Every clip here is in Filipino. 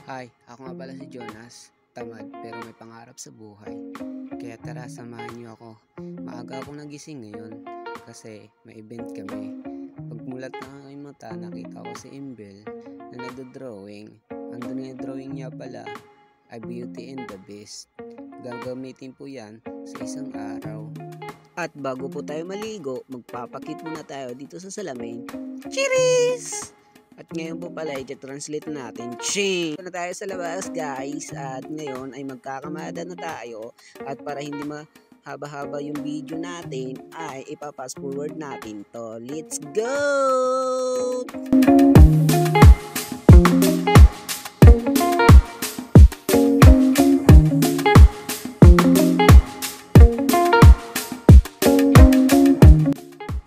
Hi, ako nga pala si Jonas, tamad pero may pangarap sa buhay. Kaya tara, samahan niyo ako. Maaga akong nagising ngayon kasi may event kami. Pagmulat ng aking mata, nakita ko si Imbel na nagdo-drawing. Ang drawing niya pala ay Beauty and the Beast. Gagamitin po yan sa isang araw. At bago po tayo maligo, magpapakit muna tayo dito sa salamin. Cheers! At ngayon po pala, i-translate natin. Ching! Na tayo sa labas, guys. At ngayon ay magkakamada na tayo. At para hindi mahaba-haba yung video natin, ay ipapass forward natin to. Let's go!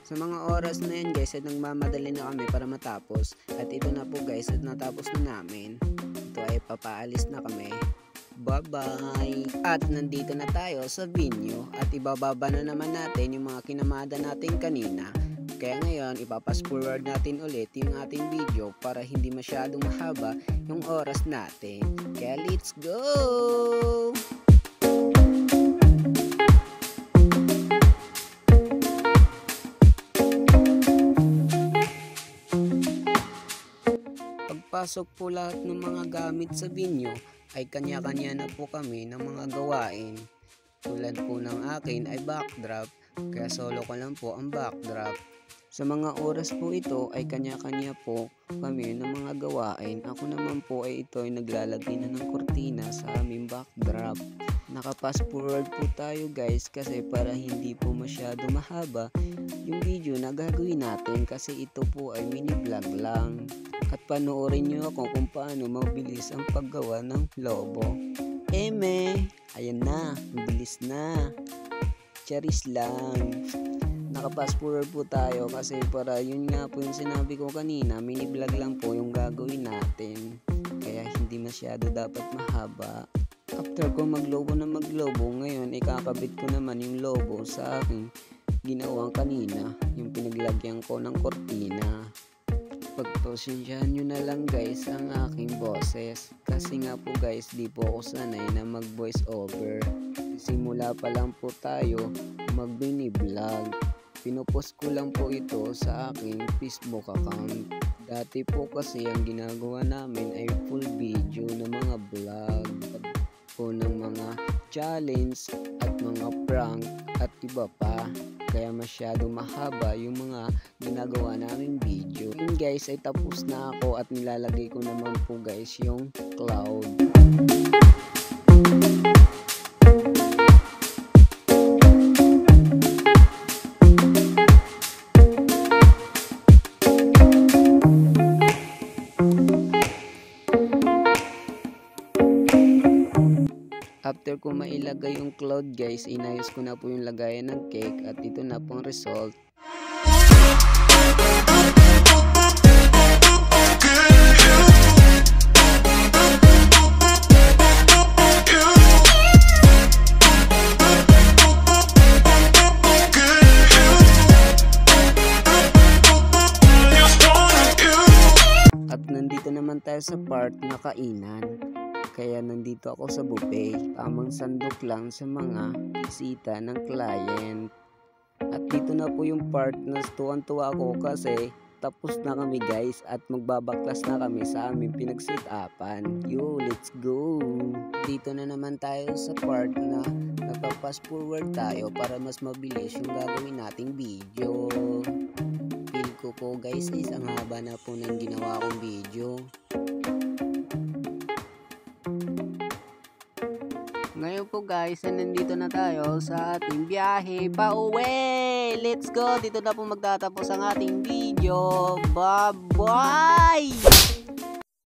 Sa mga oras na yan guys, ay nagmamadali na kami para matapos. At ito na po guys, at natapos na namin. Ito ay papaalis na kami. Bye bye! At nandito na tayo sa venue. At ibababa na naman natin yung mga kinamada natin kanina. Kaya ngayon, ipapass forward natin ulit yung ating video para hindi masyadong mahaba yung oras natin. Kaya let's go! Pagpasok po lahat ng mga gamit sa venue ay kanya-kanya na po kami ng mga gawain. Tulad po ng akin ay backdrop, kaya solo ko lang po ang backdrop. Sa mga oras po ito ay kanya-kanya po kami ng mga gawain. Ako naman po ay ito ay naglalagay na ng kurtina sa aming backdrop. Nakapass forward po tayo guys kasi para hindi po masyado mahaba yung video na gagawin natin kasi ito po ay mini vlog lang. At panoorin nyo ako kung paano mabilis ang paggawa ng lobo. Eme! Ayan na, mabilis na. Charis lang. Nakapass forward po tayo kasi para yun nga po yung sinabi ko kanina, mini vlog lang po yung gagawin natin. Kaya hindi masyado dapat mahaba. After ko maglobo na maglobo, ngayon ikakabit ko naman yung lobo sa aking ginawang kanina. Yung pinaglagyan ko ng kortina. Pagpasensyahan nyo na lang guys ang aking boses kasi nga po guys di po ako sanay na mag voice over. Simula pa lang po tayo mag mini vlog. Pinupost ko lang po ito sa aking Facebook account. Dati po kasi ang ginagawa namin ay full video ng mga vlog po ng mga challenge at mga prank at iba pa. Kaya masyado mahaba yung mga ginagawa naming video. Yun guys ay tapos na ako at nilalagay ko naman po guys yung cloud. After ko mailagay yung cloud guys, inayos ko na po yung lagayan ng cake at ito na pong result. At nandito naman tayo sa part na kainan. Kaya nandito ako sa buffet, tamang sandok lang sa mga bisita ng client. At dito na po yung part na tuwan-tuwa ako kasi tapos na kami guys at magbabaklas na kami sa aming pinag-set-upan. Yo, let's go! Dito na naman tayo sa part na nagpa-pass forward tayo para mas mabilis yung gagawin nating video. Feel ko po guys is ang haba na po ng ginawa kong video. Ngayon po guys, nandito na tayo sa ating biyahe pauwi. Let's go! Dito na po magtatapos ang ating video. Bye-bye!